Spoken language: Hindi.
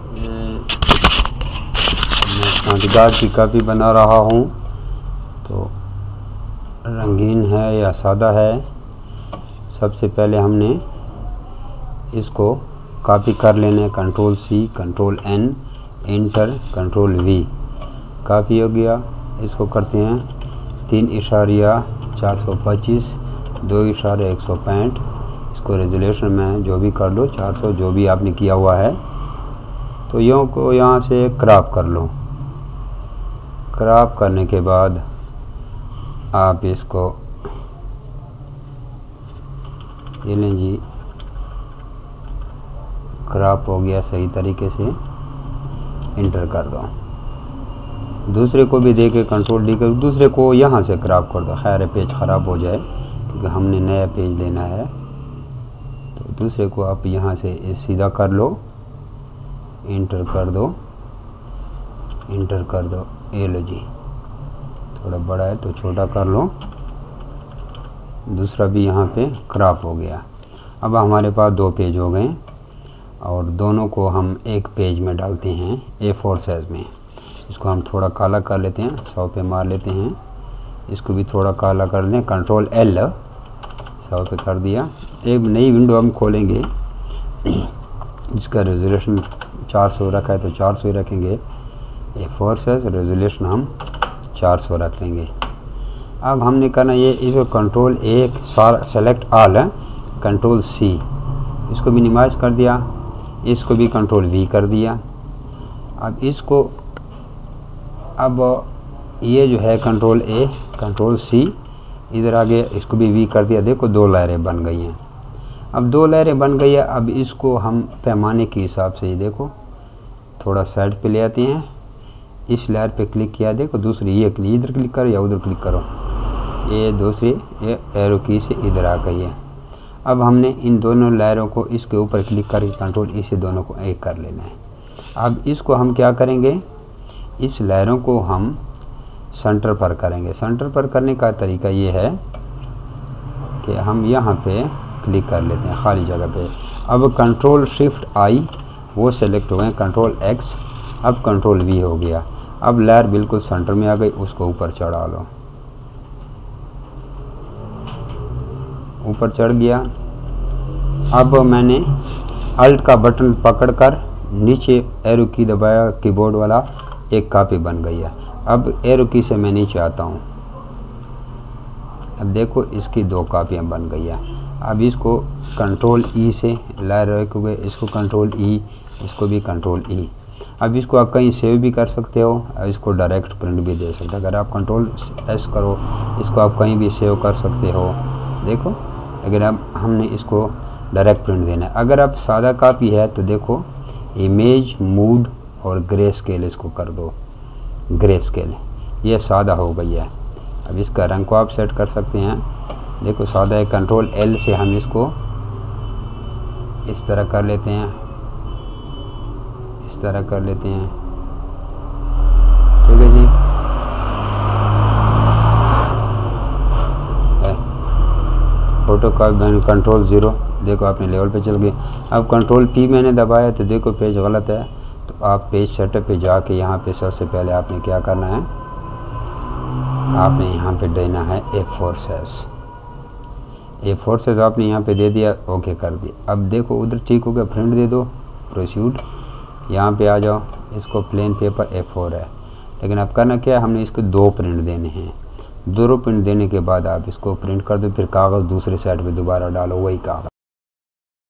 मैं कांटेदार की कापी बना रहा हूँ, तो रंगीन है या सादा है। सबसे पहले हमने इसको कॉपी कर लेना, control C, control N, enter, control V. Copy हो गया। इसको करते हैं 3.425, 2.165। इसको रेजोल्यूशन में जो भी कर लो, 400 जो भी आपने किया हुआ है, तो यूँ को यहाँ से क्रॉप कर लो। क्रॉप करने के बाद आप इसको ये लें जी, क्रॉप हो गया सही तरीके से। इंटर कर दो। दूसरे को भी देके कंट्रोल डी कर, दूसरे को यहाँ से क्रॉप कर दो। खैर पेज ख़राब हो जाए क्योंकि हमने नया पेज लेना है, तो दूसरे को आप यहाँ से सीधा कर लो। इंटर कर दो, इंटर कर दो। ये लो जी, थोड़ा बड़ा है तो छोटा कर लो। दूसरा भी यहाँ पे क्रॉप हो गया। अब हमारे पास 2 पेज हो गए और दोनों को हम एक पेज में डालते हैं A4 साइज़ में। इसको हम थोड़ा काला कर लेते हैं, 100 पे मार लेते हैं। इसको भी थोड़ा काला कर दें, कंट्रोल L, 100 पे कर दिया। एक नई विंडो हम खोलेंगे जिसका रेजोल्यूशन 400 रखा है तो 400 ही रखेंगे। A4 साइज़ रेजोल्यूशन हम 400 रख लेंगे। अब हमने करना ये, इसको control A select all, control C, इसको मिनिमाइज़ कर दिया। इसको भी कंट्रोल V कर दिया। अब इसको, अब ये जो है कंट्रोल A, कंट्रोल C, इधर आगे इसको भी V कर दिया। देखो 2 लहरें बन गई हैं। अब 2 लहरें बन गई है। अब इसको हम पैमाने के हिसाब से ये देखो थोड़ा साइड पे ले आते हैं। इस लहर पे क्लिक किया, देखो दूसरी ये इधर क्लिक करो या उधर क्लिक करो, ये दूसरी ये एरो की से इधर आ गई है। अब हमने इन दोनों लहरों को इसके ऊपर क्लिक करके कंट्रोल E से दोनों को एक कर लेना है। अब इसको हम क्या करेंगे, इस लहरों को हम सेंटर पर करेंगे। सेंटर पर करने का तरीका ये है कि हम यहाँ पे क्लिक कर लेते हैं खाली जगह पे। अब कंट्रोल शिफ्ट I वो सेलेक्ट हो गए, कंट्रोल X, अब कंट्रोल V हो गया। अब लहर बिल्कुल सेंटर में आ गई, उसको ऊपर चढ़ा लो। ऊपर चढ़ गया। अब मैंने अल्ट का बटन पकड़कर नीचे एरो की दबाया, कीबोर्ड वाला, एक कॉपी बन गई है। अब एरो की से मैं नीचे आता हूँ। अब देखो इसकी 2 कॉपियाँ बन गई है। अब इसको कंट्रोल E से लहर रखोगे, इसको कंट्रोल E, इसको भी कंट्रोल E। अब इसको आप कहीं सेव भी कर सकते हो, इसको डायरेक्ट प्रिंट भी दे सकते हो। अगर आप कंट्रोल S करो, इसको आप कहीं भी सेव कर सकते हो। देखो, अगर अब हमने इसको डायरेक्ट प्रिंट देना है। अगर आप सादा कॉपी है तो देखो इमेज, मूड और ग्रे स्केल, इसको कर दो ग्रे स्केल, ये सादा हो गई है। अब इसका रंग को आप सेट कर सकते हैं। देखो सादा है, कंट्रोल L से हम इसको इस तरह कर लेते हैं, इस तरह कर लेते हैं। ठीक है जी। फोटो का कंट्रोल 0, देखो अपने लेवल पे चल गए। अब कंट्रोल P मैंने दबाया तो देखो पेज गलत है, तो आप पेज सेटअप पे जाके यहाँ पे सबसे पहले आपने क्या करना है, आपने यहाँ पे देना है A4 साइज़। A4 साइज़ आपने यहाँ पे दे दिया, ओके कर दिया। अब देखो उधर ठीक हो गया, प्रिंट दे दो, प्रोसीड, यहाँ पे आ जाओ। इसको प्लेन पेपर A4 है, लेकिन अब करना क्या है, हमने इसको 2 प्रिंट देने हैं। 2 प्रिंट देने के बाद आप इसको प्रिंट कर दो, फिर कागज़ दूसरे साइड पे दोबारा डालो, वही कागज़।